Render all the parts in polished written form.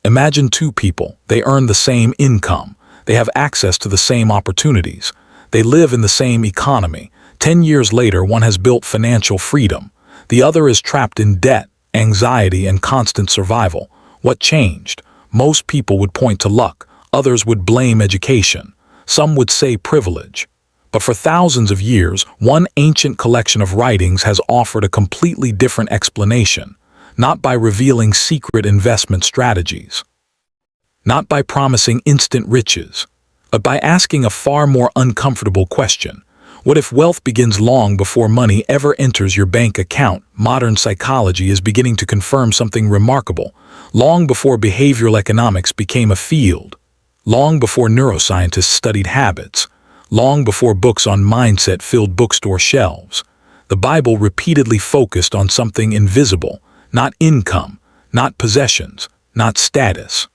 Imagine two people. They earn the same income. They have access to the same opportunities. They live in the same economy. 10 years later, one has built financial freedom. The other is trapped in debt, anxiety, and constant survival. What changed? Most people would point to luck. Others would blame education. Some would say privilege. But for thousands of years, one ancient collection of writings has offered a completely different explanation, not by revealing secret investment strategies, not by promising instant riches, but by asking a far more uncomfortable question. What if wealth begins long before money ever enters your bank account? Modern psychology is beginning to confirm something remarkable. Long before behavioral economics became a field, long before neuroscientists studied habits, long before books on mindset filled bookstore shelves, the Bible repeatedly focused on something invisible, not income, not possessions, not status,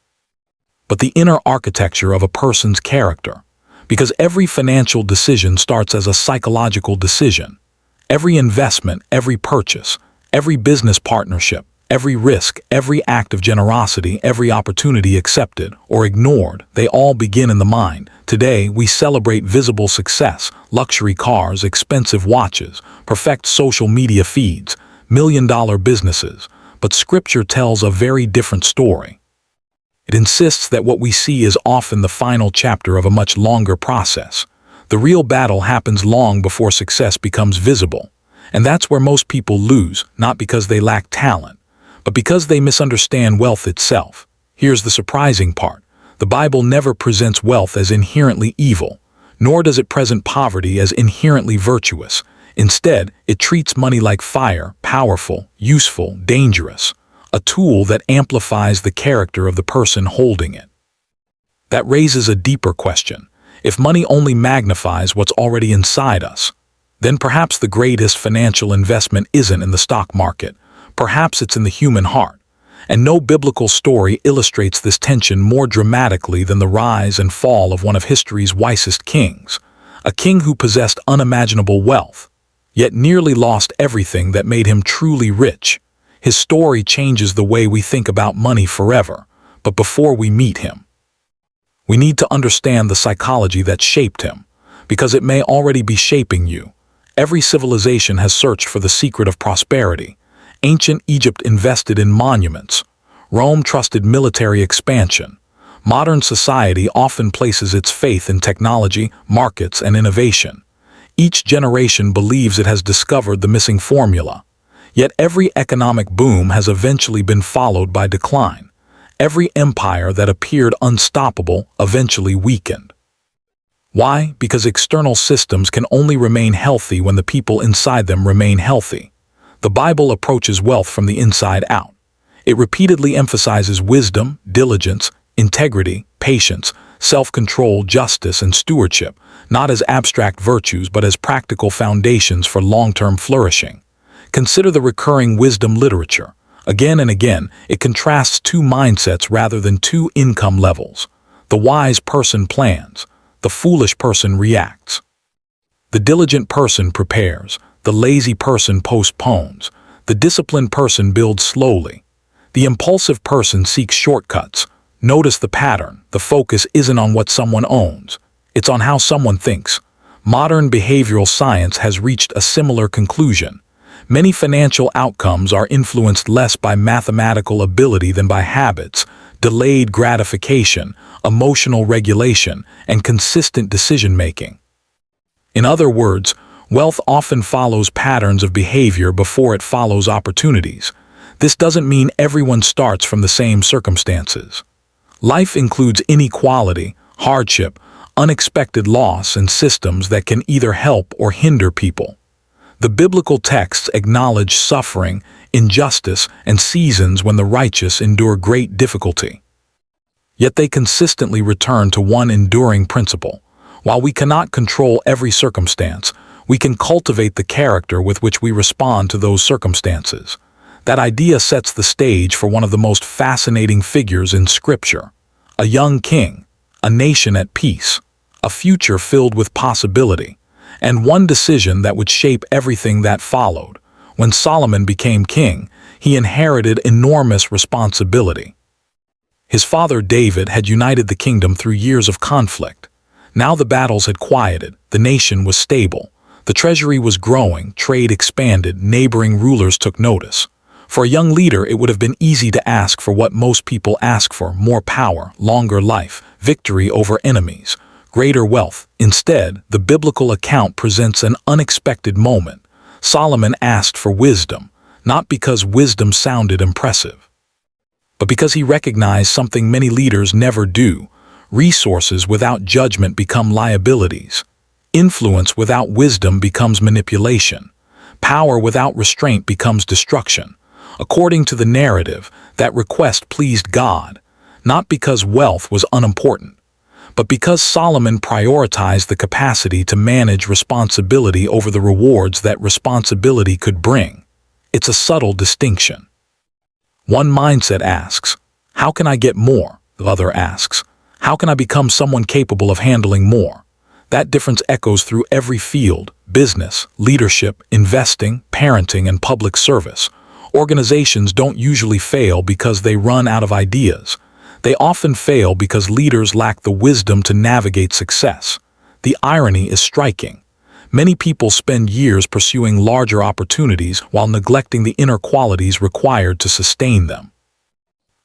but the inner architecture of a person's character. Because every financial decision starts as a psychological decision. Every investment, every purchase, every business partnership, every risk, every act of generosity, every opportunity accepted or ignored, they all begin in the mind. Today, we celebrate visible success, luxury cars, expensive watches, perfect social media feeds, million-dollar businesses, but Scripture tells a very different story. It insists that what we see is often the final chapter of a much longer process. The real battle happens long before success becomes visible. And that's where most people lose, not because they lack talent, but because they misunderstand wealth itself. Here's the surprising part. The Bible never presents wealth as inherently evil, nor does it present poverty as inherently virtuous. Instead, it treats money like fire, powerful, useful, dangerous, a tool that amplifies the character of the person holding it. That raises a deeper question. If money only magnifies what's already inside us, then perhaps the greatest financial investment isn't in the stock market. Perhaps it's in the human heart. And no biblical story illustrates this tension more dramatically than the rise and fall of one of history's wisest kings, a king who possessed unimaginable wealth, yet nearly lost everything that made him truly rich. His story changes the way we think about money forever, but before we meet him, we need to understand the psychology that shaped him, because it may already be shaping you. Every civilization has searched for the secret of prosperity. Ancient Egypt invested in monuments. Rome trusted military expansion. Modern society often places its faith in technology, markets, and innovation. Each generation believes it has discovered the missing formula. Yet every economic boom has eventually been followed by decline. Every empire that appeared unstoppable eventually weakened. Why? Because external systems can only remain healthy when the people inside them remain healthy. The Bible approaches wealth from the inside out. It repeatedly emphasizes wisdom, diligence, integrity, patience, self-control, justice, and stewardship, not as abstract virtues but as practical foundations for long-term flourishing. Consider the recurring wisdom literature. Again and again, it contrasts two mindsets rather than two income levels. The wise person plans. The foolish person reacts. The diligent person prepares. The lazy person postpones. The disciplined person builds slowly. The impulsive person seeks shortcuts. Notice the pattern. The focus isn't on what someone owns. It's on how someone thinks. Modern behavioral science has reached a similar conclusion. Many financial outcomes are influenced less by mathematical ability than by habits, delayed gratification, emotional regulation, and consistent decision-making. In other words, wealth often follows patterns of behavior before it follows opportunities. This doesn't mean everyone starts from the same circumstances. Life includes inequality, hardship, unexpected loss, and systems that can either help or hinder people. The biblical texts acknowledge suffering, injustice, and seasons when the righteous endure great difficulty. Yet they consistently return to one enduring principle. While we cannot control every circumstance, we can cultivate the character with which we respond to those circumstances. That idea sets the stage for one of the most fascinating figures in Scripture. A young king, a nation at peace, a future filled with possibility, and one decision that would shape everything that followed. When Solomon became king, he inherited enormous responsibility. His father David had united the kingdom through years of conflict. Now the battles had quieted, the nation was stable. The treasury was growing, trade expanded, neighboring rulers took notice. For a young leader, it would have been easy to ask for what most people ask for: more power, longer life, victory over enemies, greater wealth. Instead, the biblical account presents an unexpected moment. Solomon asked for wisdom, not because wisdom sounded impressive, but because he recognized something many leaders never do. Resources without judgment become liabilities. Influence without wisdom becomes manipulation. Power without restraint becomes destruction. According to the narrative, that request pleased God, not because wealth was unimportant, but because Solomon prioritized the capacity to manage responsibility over the rewards that responsibility could bring. It's a subtle distinction. One mindset asks, "How can I get more?" The other asks, "How can I become someone capable of handling more?" That difference echoes through every field: business, leadership, investing, parenting, and public service. Organizations don't usually fail because they run out of ideas. They often fail because leaders lack the wisdom to navigate success. The irony is striking. Many people spend years pursuing larger opportunities while neglecting the inner qualities required to sustain them.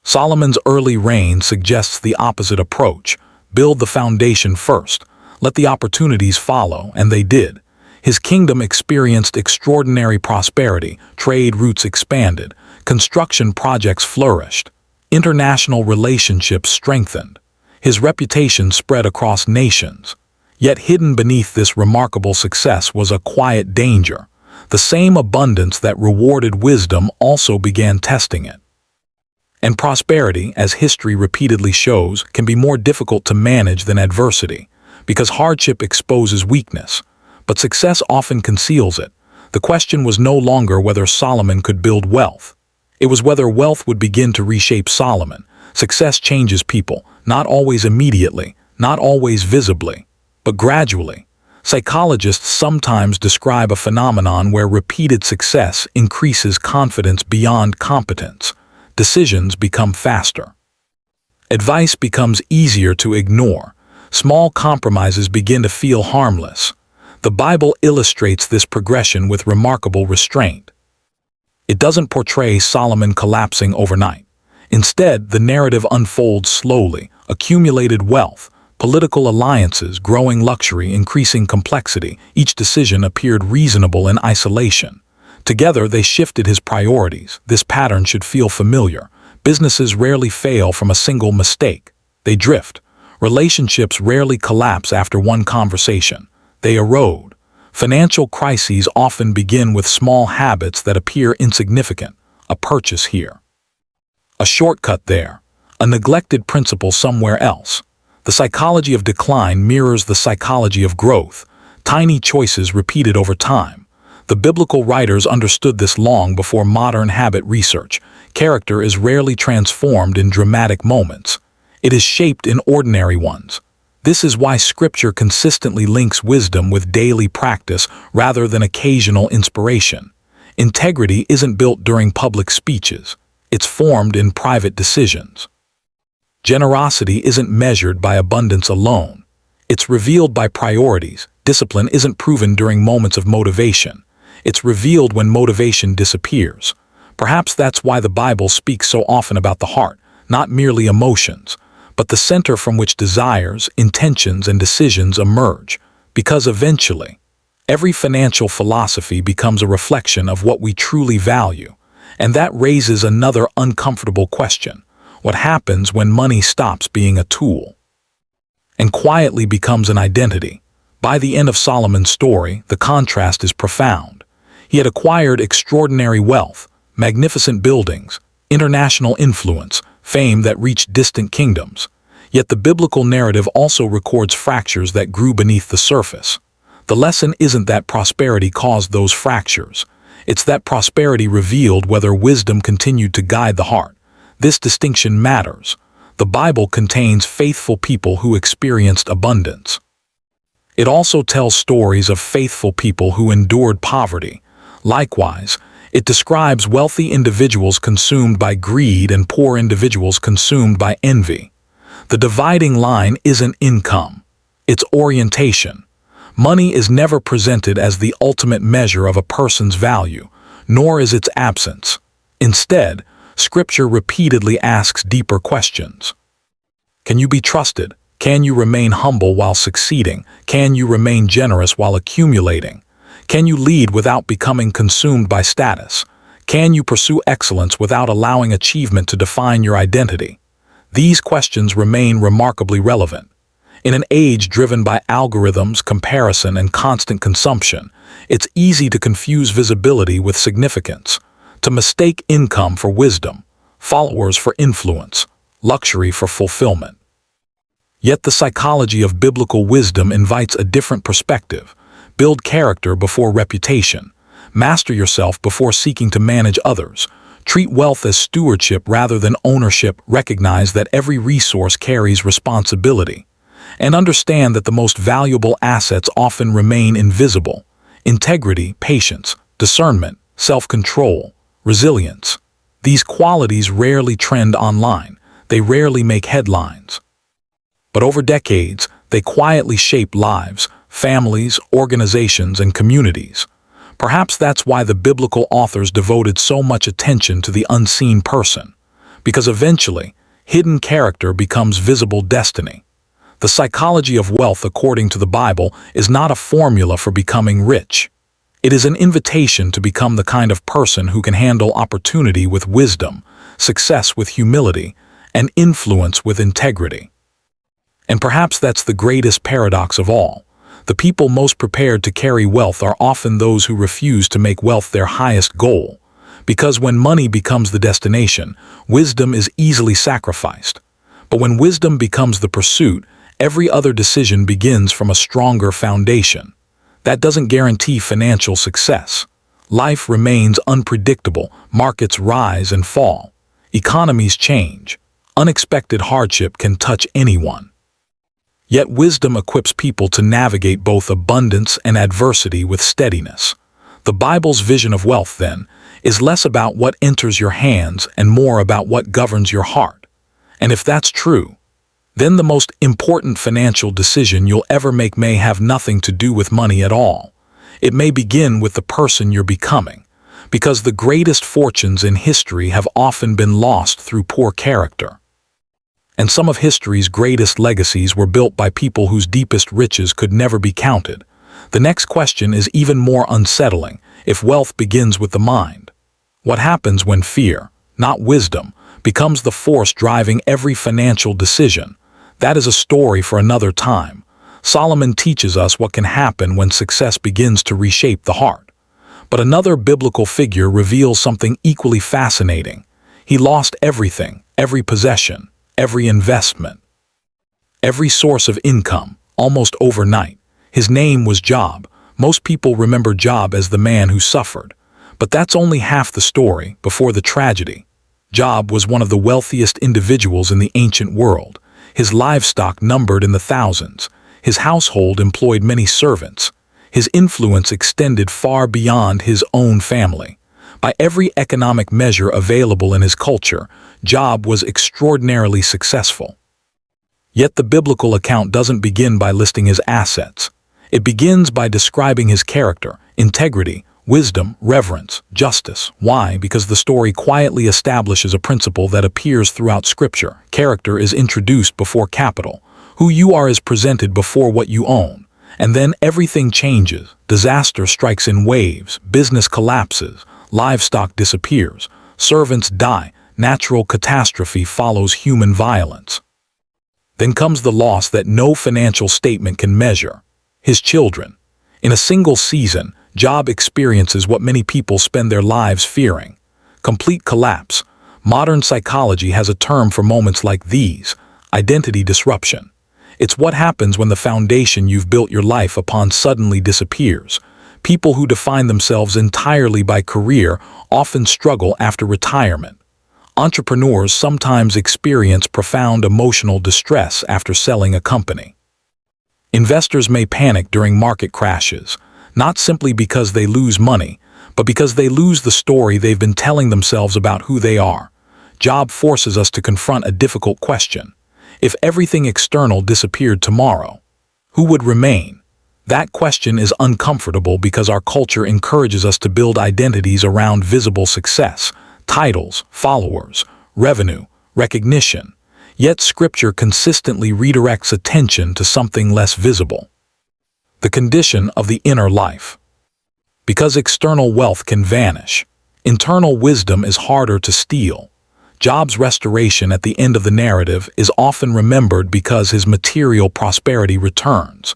Solomon's early reign suggests the opposite approach. Build the foundation first. Let the opportunities follow, and they did. His kingdom experienced extraordinary prosperity, trade routes expanded, construction projects flourished, international relationships strengthened. His reputation spread across nations. Yet hidden beneath this remarkable success was a quiet danger. The same abundance that rewarded wisdom also began testing it. And prosperity, as history repeatedly shows, can be more difficult to manage than adversity, because hardship exposes weakness. But success often conceals it. The question was no longer whether Solomon could build wealth. It was whether wealth would begin to reshape Solomon. Success changes people, not always immediately, not always visibly, but gradually. Psychologists sometimes describe a phenomenon where repeated success increases confidence beyond competence. Decisions become faster. Advice becomes easier to ignore. Small compromises begin to feel harmless. The Bible illustrates this progression with remarkable restraint. It doesn't portray Solomon collapsing overnight. Instead, the narrative unfolds slowly: accumulated wealth, political alliances, growing luxury, increasing complexity. Each decision appeared reasonable in isolation. Together, they shifted his priorities. This pattern should feel familiar. Businesses rarely fail from a single mistake. They drift. Relationships rarely collapse after one conversation. They erode. Financial crises often begin with small habits that appear insignificant: a purchase here, a shortcut there, a neglected principle somewhere else. The psychology of decline mirrors the psychology of growth. Tiny choices repeated over time. The biblical writers understood this long before modern habit research. Character is rarely transformed in dramatic moments. It is shaped in ordinary ones. This is why Scripture consistently links wisdom with daily practice rather than occasional inspiration. Integrity isn't built during public speeches. It's formed in private decisions. Generosity isn't measured by abundance alone. It's revealed by priorities. Discipline isn't proven during moments of motivation. It's revealed when motivation disappears. Perhaps that's why the Bible speaks so often about the heart, not merely emotions, but the center from which desires, intentions, and decisions emerge. Because eventually, every financial philosophy becomes a reflection of what we truly value. And that raises another uncomfortable question: what happens when money stops being a tool and quietly becomes an identity? By the end of Solomon's story, the contrast is profound. He had acquired extraordinary wealth, magnificent buildings, international influence, fame that reached distant kingdoms. Yet the biblical narrative also records fractures that grew beneath the surface. The lesson isn't that prosperity caused those fractures. It's that prosperity revealed whether wisdom continued to guide the heart. This distinction matters. The Bible contains faithful people who experienced abundance. It also tells stories of faithful people who endured poverty. Likewise, It describes wealthy individuals consumed by greed and poor individuals consumed by envy. The dividing line isn't income, it's orientation. Money is never presented as the ultimate measure of a person's value, nor is its absence. Instead, Scripture repeatedly asks deeper questions. Can you be trusted? Can you remain humble while succeeding? Can you remain generous while accumulating? Can you lead without becoming consumed by status? Can you pursue excellence without allowing achievement to define your identity? These questions remain remarkably relevant. In an age driven by algorithms, comparison, and constant consumption, it's easy to confuse visibility with significance, to mistake income for wisdom, followers for influence, luxury for fulfillment. Yet the psychology of biblical wisdom invites a different perspective. Build character before reputation. Master yourself before seeking to manage others. Treat wealth as stewardship rather than ownership. Recognize that every resource carries responsibility. And understand that the most valuable assets often remain invisible. Integrity, patience, discernment, self-control, resilience. These qualities rarely trend online. They rarely make headlines. But over decades, they quietly shape lives, families, organizations, and communities. Perhaps that's why the biblical authors devoted so much attention to the unseen person, because eventually, hidden character becomes visible destiny. The psychology of wealth, according to the Bible, is not a formula for becoming rich. It is an invitation to become the kind of person who can handle opportunity with wisdom, success with humility, and influence with integrity. And perhaps that's the greatest paradox of all. The people most prepared to carry wealth are often those who refuse to make wealth their highest goal. Because when money becomes the destination, wisdom is easily sacrificed. But when wisdom becomes the pursuit, every other decision begins from a stronger foundation. That doesn't guarantee financial success. Life remains unpredictable, markets rise and fall. Economies change. Unexpected hardship can touch anyone. Yet wisdom equips people to navigate both abundance and adversity with steadiness. The Bible's vision of wealth, then, is less about what enters your hands and more about what governs your heart. And if that's true, then the most important financial decision you'll ever make may have nothing to do with money at all. It may begin with the person you're becoming, because the greatest fortunes in history have often been lost through poor character. And some of history's greatest legacies were built by people whose deepest riches could never be counted. The next question is even more unsettling. If wealth begins with the mind, what happens when fear, not wisdom, becomes the force driving every financial decision? That is a story for another time. Solomon teaches us what can happen when success begins to reshape the heart. But another biblical figure reveals something equally fascinating. He lost everything, every possession, every investment, every source of income, almost overnight. His name was Job. Most people remember Job as the man who suffered. But that's only half the story. Before the tragedy, Job was one of the wealthiest individuals in the ancient world. His livestock numbered in the thousands. His household employed many servants. His influence extended far beyond his own family. By every economic measure available in his culture, Job was extraordinarily successful. Yet the biblical account doesn't begin by listing his assets. It begins by describing his character, integrity, wisdom, reverence, justice. Why? Because the story quietly establishes a principle that appears throughout Scripture. Character is introduced before capital. Who you are is presented before what you own. And then everything changes. Disaster strikes in waves, business collapses, livestock disappears, servants die, natural catastrophe follows human violence. Then comes the loss that no financial statement can measure: his children. In a single season, Job experiences what many people spend their lives fearing: complete collapse. Modern psychology has a term for moments like these: identity disruption. It's what happens when the foundation you've built your life upon suddenly disappears. People who define themselves entirely by career often struggle after retirement. Entrepreneurs sometimes experience profound emotional distress after selling a company. Investors may panic during market crashes, not simply because they lose money, but because they lose the story they've been telling themselves about who they are. Job forces us to confront a difficult question. If everything external disappeared tomorrow, who would remain? That question is uncomfortable because our culture encourages us to build identities around visible success, titles, followers, revenue, recognition. Yet Scripture consistently redirects attention to something less visible. The condition of the inner life. Because external wealth can vanish, internal wisdom is harder to steal. Job's restoration at the end of the narrative is often remembered because his material prosperity returns.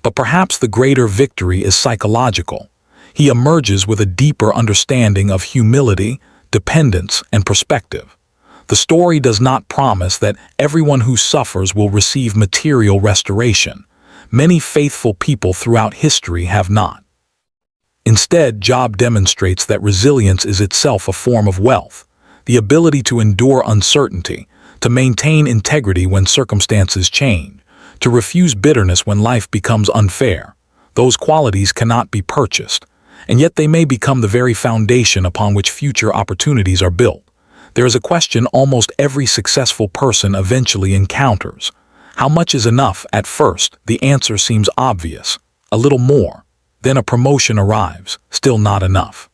But perhaps the greater victory is psychological. He emerges with a deeper understanding of humility, dependence, and perspective. The story does not promise that everyone who suffers will receive material restoration. Many faithful people throughout history have not. Instead, Job demonstrates that resilience is itself a form of wealth, the ability to endure uncertainty, to maintain integrity when circumstances change, to refuse bitterness when life becomes unfair. Those qualities cannot be purchased, and yet they may become the very foundation upon which future opportunities are built. There is a question almost every successful person eventually encounters. How much is enough? At first, the answer seems obvious. A little more. Then a promotion arrives, still not enough.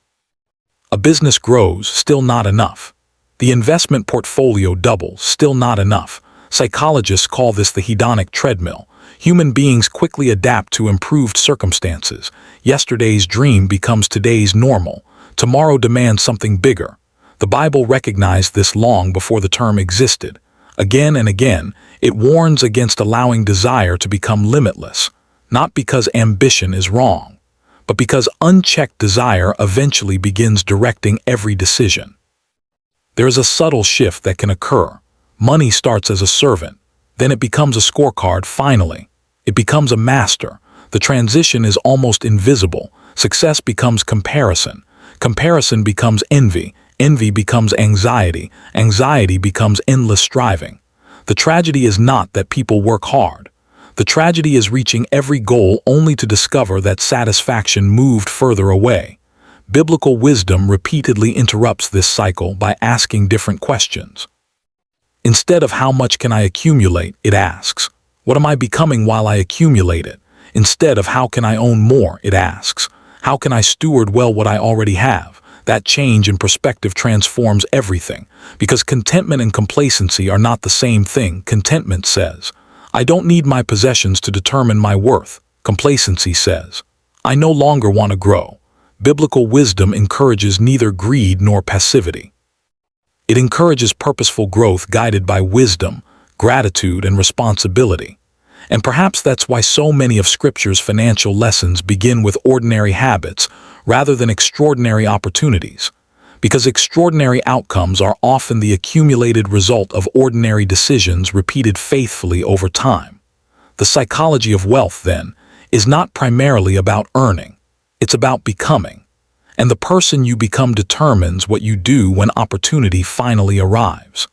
A business grows, still not enough. The investment portfolio doubles, still not enough. Psychologists call this the hedonic treadmill. Human beings quickly adapt to improved circumstances. Yesterday's dream becomes today's normal. Tomorrow demands something bigger. The Bible recognized this long before the term existed. Again and again, it warns against allowing desire to become limitless, not because ambition is wrong, but because unchecked desire eventually begins directing every decision. There is a subtle shift that can occur. Money starts as a servant, then it becomes a scorecard. Finally, it becomes a master. The transition is almost invisible. Success becomes comparison. Comparison becomes envy. Envy becomes anxiety. Anxiety becomes endless striving. The tragedy is not that people work hard. The tragedy is reaching every goal only to discover that satisfaction moved further away. Biblical wisdom repeatedly interrupts this cycle by asking different questions. Instead of how much can I accumulate, it asks, what am I becoming while I accumulate it? Instead of how can I own more, it asks, how can I steward well what I already have? That change in perspective transforms everything, because contentment and complacency are not the same thing. Contentment says, I don't need my possessions to determine my worth. Complacency says, I no longer want to grow. Biblical wisdom encourages neither greed nor passivity. It encourages purposeful growth guided by wisdom, gratitude, and responsibility. And perhaps that's why so many of Scripture's financial lessons begin with ordinary habits rather than extraordinary opportunities, because extraordinary outcomes are often the accumulated result of ordinary decisions repeated faithfully over time. The psychology of wealth, then, is not primarily about earning. It's about becoming. And the person you become determines what you do when opportunity finally arrives.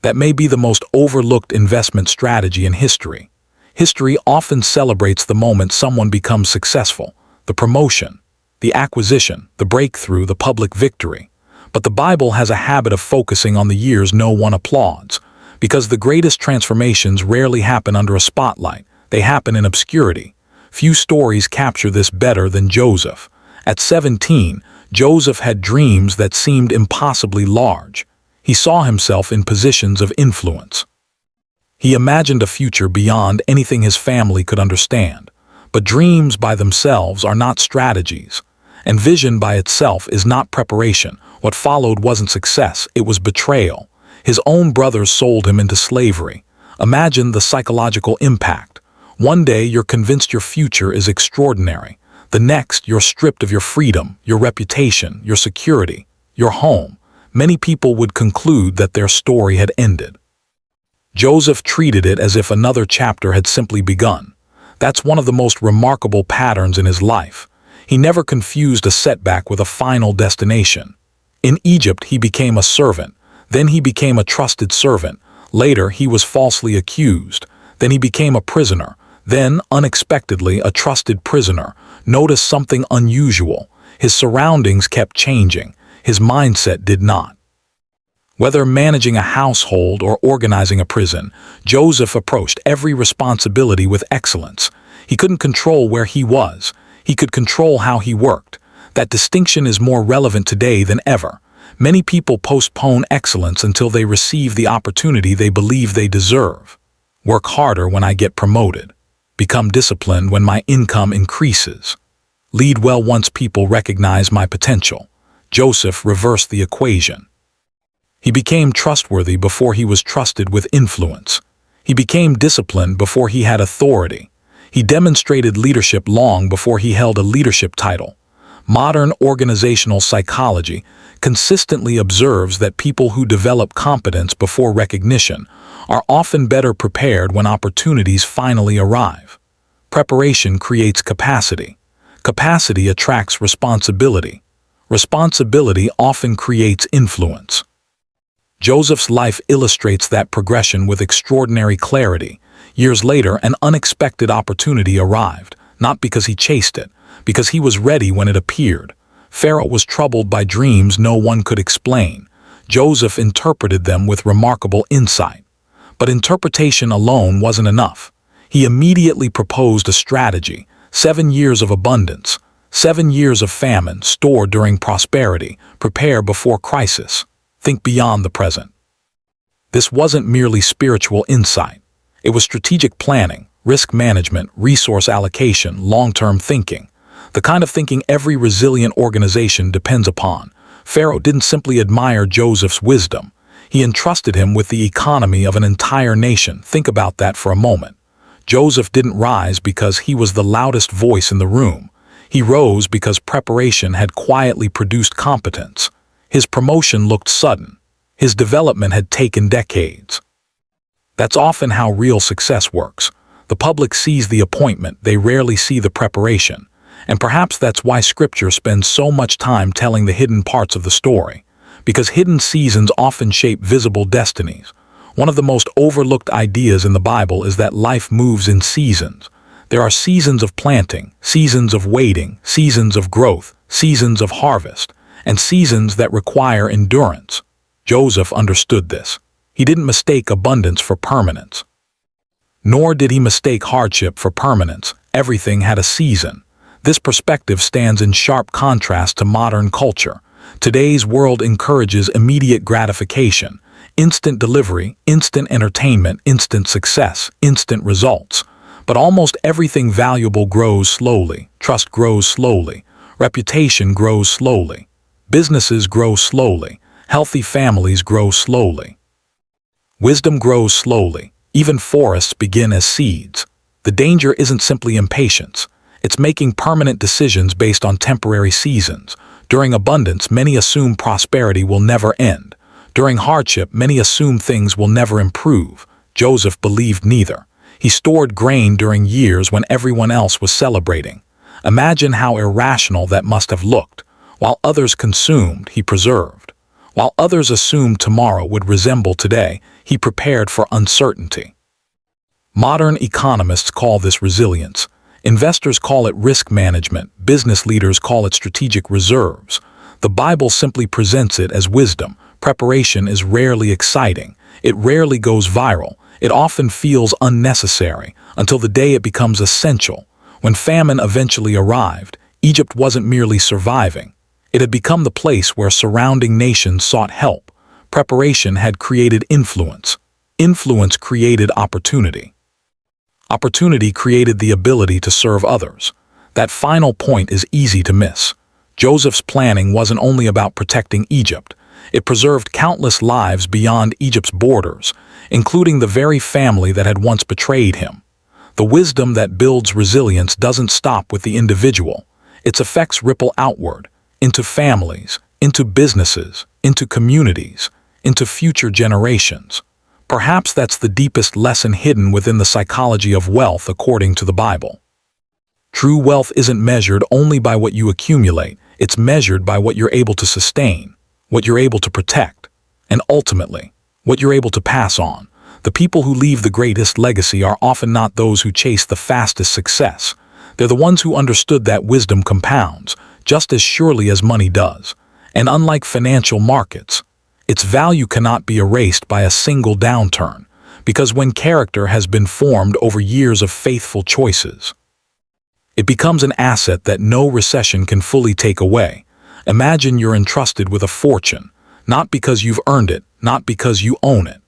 That may be the most overlooked investment strategy in history. History often celebrates the moment someone becomes successful, the promotion, the acquisition, the breakthrough, the public victory. But the Bible has a habit of focusing on the years no one applauds, because the greatest transformations rarely happen under a spotlight. They happen in obscurity. Few stories capture this better than Joseph. At 17, Joseph had dreams that seemed impossibly large. He saw himself in positions of influence. He imagined a future beyond anything his family could understand. But dreams by themselves are not strategies, and vision by itself is not preparation. What followed wasn't success, it was betrayal. His own brothers sold him into slavery. Imagine the psychological impact. One day you're convinced your future is extraordinary. The next, you're stripped of your freedom, your reputation, your security, your home. Many people would conclude that their story had ended. Joseph treated it as if another chapter had simply begun. That's one of the most remarkable patterns in his life. He never confused a setback with a final destination. In Egypt, he became a servant. Then he became a trusted servant. Later, he was falsely accused. Then he became a prisoner. Then, unexpectedly, a trusted prisoner. Notice something unusual. His surroundings kept changing. His mindset did not. Whether managing a household or organizing a prison, Joseph approached every responsibility with excellence. He couldn't control where he was. He could control how he worked. That distinction is more relevant today than ever. Many people postpone excellence until they receive the opportunity they believe they deserve. Work harder when I get promoted. Become disciplined when my income increases. Lead well once people recognize my potential. Joseph reversed the equation. He became trustworthy before he was trusted with influence. He became disciplined before he had authority. He demonstrated leadership long before he held a leadership title. Modern organizational psychology consistently observes that people who develop competence before recognition are often better prepared when opportunities finally arrive. Preparation creates capacity. Capacity attracts responsibility. Responsibility often creates influence. Joseph's life illustrates that progression with extraordinary clarity. Years later, an unexpected opportunity arrived, not because he chased it, because he was ready when it appeared. Pharaoh was troubled by dreams no one could explain. Joseph interpreted them with remarkable insight. But interpretation alone wasn't enough. He immediately proposed a strategy: 7 years of abundance, 7 years of famine, store during prosperity, prepare before crisis. Think beyond the present. This wasn't merely spiritual insight. It was strategic planning, risk management, resource allocation, long-term thinking. The kind of thinking every resilient organization depends upon. Pharaoh didn't simply admire Joseph's wisdom. He entrusted him with the economy of an entire nation. Think about that for a moment. Joseph didn't rise because he was the loudest voice in the room. He rose because preparation had quietly produced competence. His promotion looked sudden. His development had taken decades. That's often how real success works. The public sees the appointment, they rarely see the preparation. And perhaps that's why Scripture spends so much time telling the hidden parts of the story. Because hidden seasons often shape visible destinies. One of the most overlooked ideas in the Bible is that life moves in seasons. There are seasons of planting, seasons of waiting, seasons of growth, seasons of harvest, and seasons that require endurance. Joseph understood this. He didn't mistake abundance for permanence. Nor did he mistake hardship for permanence. Everything had a season. This perspective stands in sharp contrast to modern culture. Today's world encourages immediate gratification, instant delivery, instant entertainment, instant success, instant results. But almost everything valuable grows slowly. Trust grows slowly. Reputation grows slowly. Businesses grow slowly. Healthy families grow slowly. Wisdom grows slowly. Even forests begin as seeds. The danger isn't simply impatience. It's making permanent decisions based on temporary seasons. During abundance, many assume prosperity will never end. During hardship, many assume things will never improve. Joseph believed neither. He stored grain during years when everyone else was celebrating. Imagine how irrational that must have looked. While others consumed, he preserved. While others assumed tomorrow would resemble today, he prepared for uncertainty. Modern economists call this resilience. Investors call it risk management. Business leaders call it strategic reserves. The Bible simply presents it as wisdom. Preparation is rarely exciting. It rarely goes viral. It often feels unnecessary until the day it becomes essential. When famine eventually arrived, Egypt wasn't merely surviving. It had become the place where surrounding nations sought help. Preparation had created influence. Influence created opportunity. Opportunity created the ability to serve others. That final point is easy to miss. Joseph's planning wasn't only about protecting Egypt. It preserved countless lives beyond Egypt's borders, including the very family that had once betrayed him. The wisdom that builds resilience doesn't stop with the individual. Its effects ripple outward, into families, into businesses, into communities, into future generations. Perhaps that's the deepest lesson hidden within the psychology of wealth according to the Bible. True wealth isn't measured only by what you accumulate, it's measured by what you're able to sustain, what you're able to protect, and ultimately, what you're able to pass on. The people who leave the greatest legacy are often not those who chase the fastest success. They're the ones who understood that wisdom compounds. just as surely as money does. And unlike financial markets, its value cannot be erased by a single downturn, because when character has been formed over years of faithful choices, it becomes an asset that no recession can fully take away. Imagine you're entrusted with a fortune, not because you've earned it, not because you own it,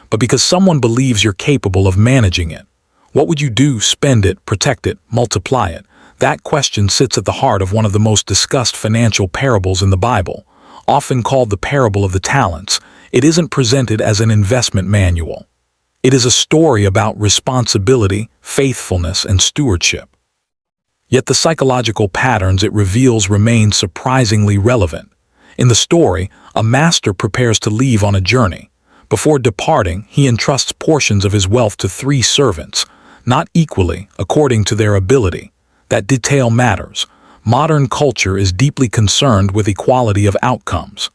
but because someone believes you're capable of managing it. What would you do? Spend it, protect it, multiply it? That question sits at the heart of one of the most discussed financial parables in the Bible, often called the parable of the talents. It isn't presented as an investment manual. It is a story about responsibility, faithfulness, and stewardship. Yet the psychological patterns it reveals remain surprisingly relevant. In the story, a master prepares to leave on a journey. Before departing, he entrusts portions of his wealth to 3 servants, not equally, according to their ability. That detail matters. Modern culture is deeply concerned with equality of outcomes.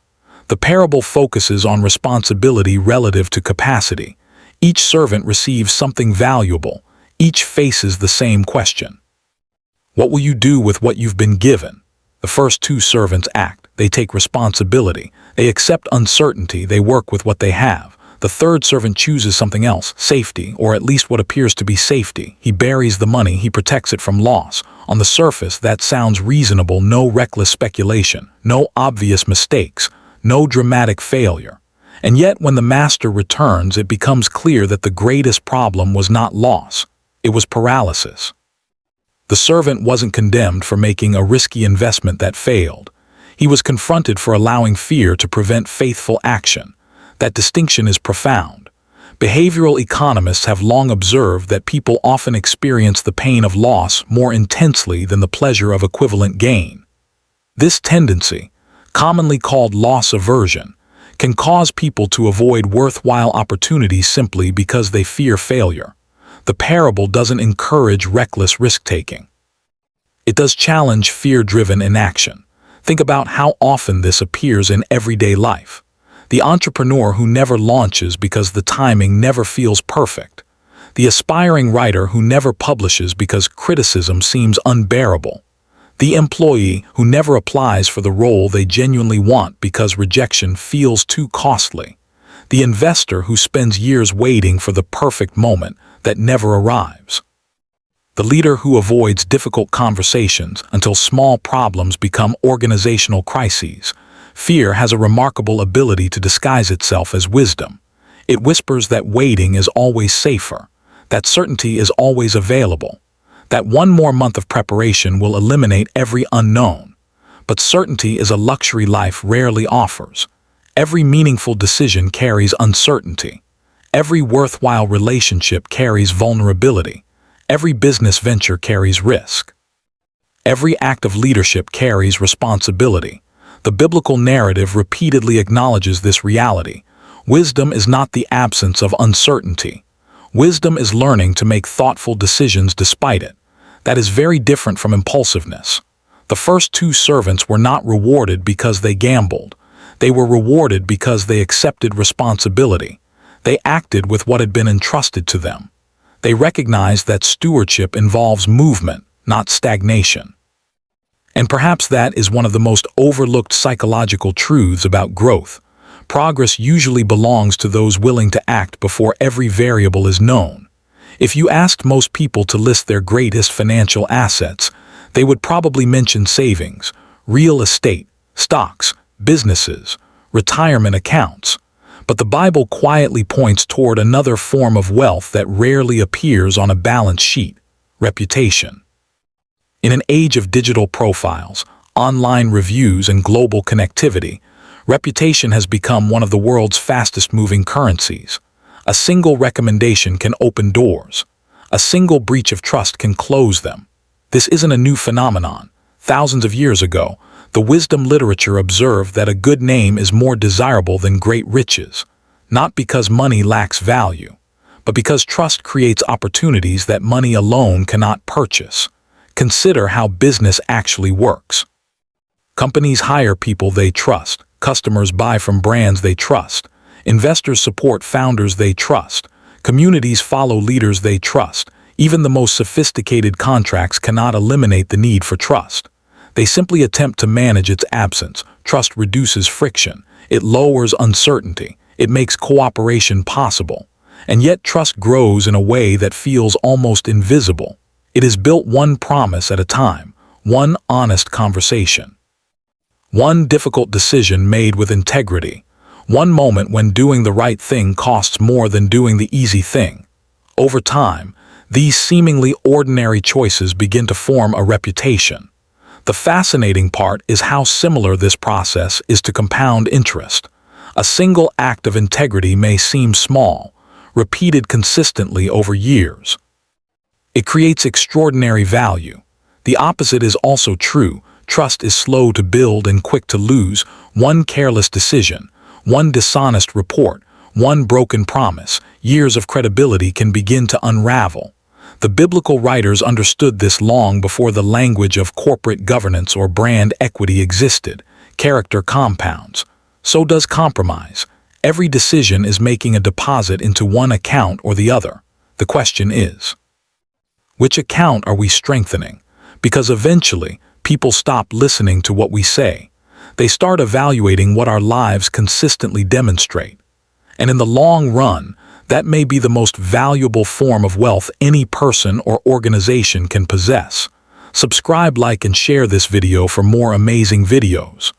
The parable focuses on responsibility relative to capacity. Each servant receives something valuable. Each faces the same question. What will you do with what you've been given? The first 2 servants act. They take responsibility. They accept uncertainty. They work with what they have. The third servant chooses something else, safety, or at least what appears to be safety. He buries the money. He protects it from loss. On the surface, that sounds reasonable. No reckless speculation, no obvious mistakes, no dramatic failure. And yet, when the master returns, it becomes clear that the greatest problem was not loss. It was paralysis. The servant wasn't condemned for making a risky investment that failed. He was confronted for allowing fear to prevent faithful action. That distinction is profound. Behavioral economists have long observed that people often experience the pain of loss more intensely than the pleasure of equivalent gain. This tendency, commonly called loss aversion, can cause people to avoid worthwhile opportunities simply because they fear failure. The parable doesn't encourage reckless risk-taking. It does challenge fear-driven inaction. Think about how often this appears in everyday life. The entrepreneur who never launches because the timing never feels perfect. The aspiring writer who never publishes because criticism seems unbearable. The employee who never applies for the role they genuinely want because rejection feels too costly. The investor who spends years waiting for the perfect moment that never arrives. The leader who avoids difficult conversations until small problems become organizational crises. Fear has a remarkable ability to disguise itself as wisdom. It whispers that waiting is always safer, that certainty is always available, that one more month of preparation will eliminate every unknown. But certainty is a luxury life rarely offers. Every meaningful decision carries uncertainty. Every worthwhile relationship carries vulnerability. Every business venture carries risk. Every act of leadership carries responsibility. The biblical narrative repeatedly acknowledges this reality. Wisdom is not the absence of uncertainty. Wisdom is learning to make thoughtful decisions despite it. That is very different from impulsiveness. The first 2 servants were not rewarded because they gambled. They were rewarded because they accepted responsibility. They acted with what had been entrusted to them. They recognized that stewardship involves movement, not stagnation. And perhaps that is one of the most overlooked psychological truths about growth. Progress usually belongs to those willing to act before every variable is known. If you asked most people to list their greatest financial assets, they would probably mention savings, real estate, stocks, businesses, retirement accounts. But the Bible quietly points toward another form of wealth that rarely appears on a balance sheet: reputation. In an age of digital profiles, online reviews, and global connectivity, reputation has become one of the world's fastest-moving currencies. A single recommendation can open doors. A single breach of trust can close them. This isn't a new phenomenon. Thousands of years ago, the wisdom literature observed that a good name is more desirable than great riches, not because money lacks value, but because trust creates opportunities that money alone cannot purchase. Consider how business actually works. Companies hire people they trust. Customers buy from brands they trust. Investors support founders they trust. Communities follow leaders they trust. Even the most sophisticated contracts cannot eliminate the need for trust. They simply attempt to manage its absence. Trust reduces friction. It lowers uncertainty. It makes cooperation possible. And yet trust grows in a way that feels almost invisible. It is built one promise at a time, one honest conversation, one difficult decision made with integrity, one moment when doing the right thing costs more than doing the easy thing. Over time, these seemingly ordinary choices begin to form a reputation. The fascinating part is how similar this process is to compound interest. A single act of integrity may seem small, repeated consistently over years. It creates extraordinary value. The opposite is also true. Trust is slow to build and quick to lose. One careless decision, one dishonest report, one broken promise, years of credibility can begin to unravel. The biblical writers understood this long before the language of corporate governance or brand equity existed. Character compounds. So does compromise. Every decision is making a deposit into one account or the other. The question is, which account are we strengthening? Because eventually, people stop listening to what we say. They start evaluating what our lives consistently demonstrate. And in the long run, that may be the most valuable form of wealth any person or organization can possess. Subscribe, like, and share this video for more amazing videos.